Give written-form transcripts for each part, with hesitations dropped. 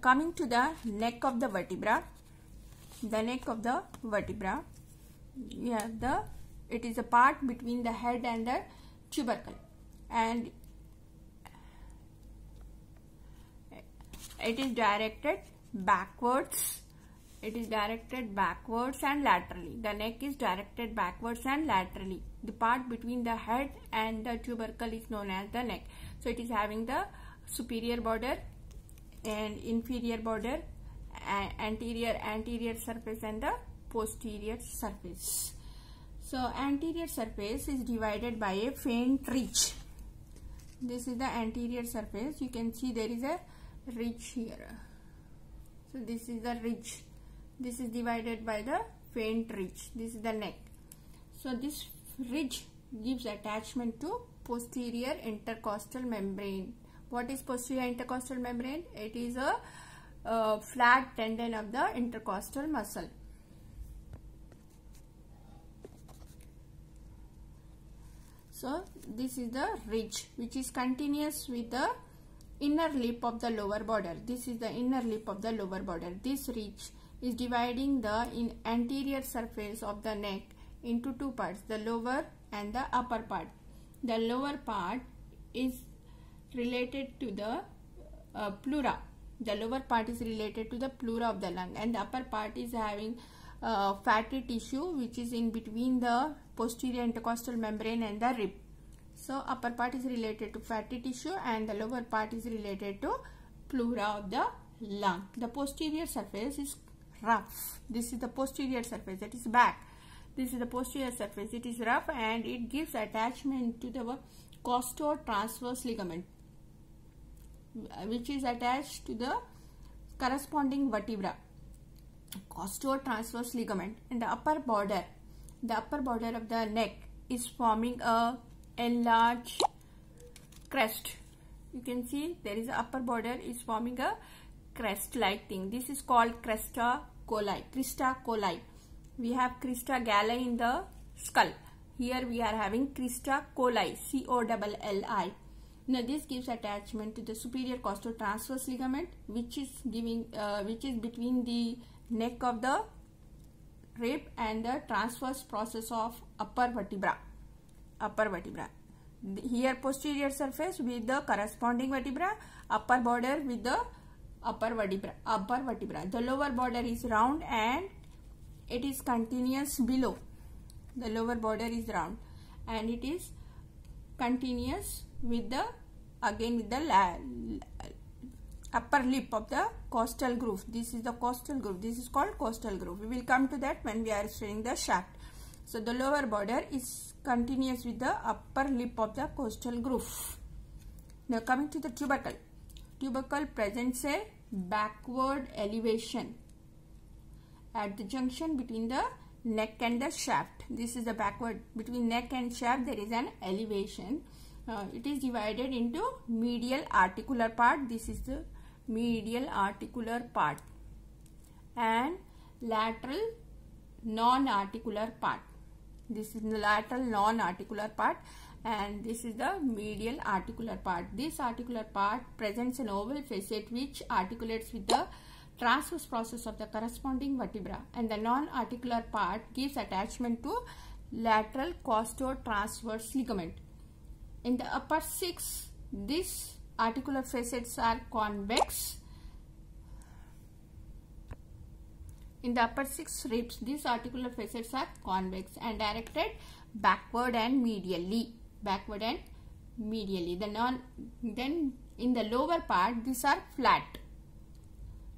coming to the neck of the vertebra. The neck of the vertebra, we have it is a part between the head and the tubercle, and it is directed backwards. It is directed backwards and laterally. The neck is directed backwards and laterally. The part between the head and the tubercle is known as the neck. So it is having the superior border and inferior border, anterior surface and the posterior surface. So anterior surface is divided by a faint ridge. This is the anterior surface. You can see there is a ridge here. So this is the ridge. This is divided by the faint ridge. This is the neck. So this ridge gives attachment to posterior intercostal membrane. What is posterior intercostal membrane? It is a flat tendon of the intercostal muscle. So this is the ridge which is continuous with the inner lip of the lower border. This is the inner lip of the lower border. This ridge is dividing the anterior surface of the neck into two parts, the lower and the upper part. The lower part is related to the pleura. The lower part is related to the pleura of the lung, and the upper part is having fatty tissue which is in between the posterior intercostal membrane and the rib. So upper part is related to fatty tissue and the lower part is related to pleura of the lung. The posterior surface is rough. This is the posterior surface, that is back. This is the posterior surface. It is rough and it gives attachment to the costotransverse ligament, which is attached to the corresponding vertebra. Costotransverse ligament. In the upper border of the neck is forming a enlarged crest. You can see there is a upper border is forming a crest like thing. This is called crista coli. We have crista galli in the skull. Here we are having crista coli, C-O-L-L-I. Now this gives attachment to the superior costotransverse ligament, which is between the neck of the rib and the transverse process of upper vertebra. Here posterior surface with the corresponding vertebra, upper border with the upper vertebra. The lower border is round and it is continuous below. The lower border is round and it is continuous with the upper lip of the costal groove. This is the costal groove. This is called costal groove. We will come to that when we are studying the shaft. So the lower border is continuous with the upper lip of the costal groove. Now coming to the tubercle. Tubercle presents a backward elevation at the junction between the neck and the shaft. This is the backward. Between neck and shaft there is an elevation. It is divided into medial articular part. This is the medial articular part and lateral non-articular part. This is the lateral non-articular part and this is the medial articular part. This articular part presents an oval facet which articulates with the transverse process of the corresponding vertebra, and the non-articular part gives attachment to lateral costotransverse ligament. In the upper six, these articular facets are convex. In the upper six ribs, these articular facets are convex and directed backward and medially. Then in the lower part, these are flat.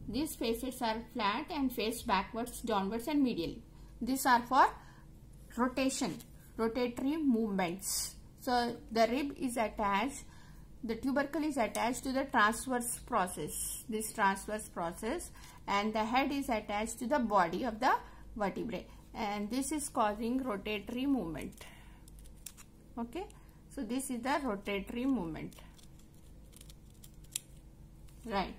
These facets are flat and face backwards, downwards and medially. These are for rotatory movements. So the rib is attached, the tubercle is attached to the transverse process, this transverse process, and the head is attached to the body of the vertebrae, and this is causing rotatory movement. Okay, so this is the rotatory movement, right?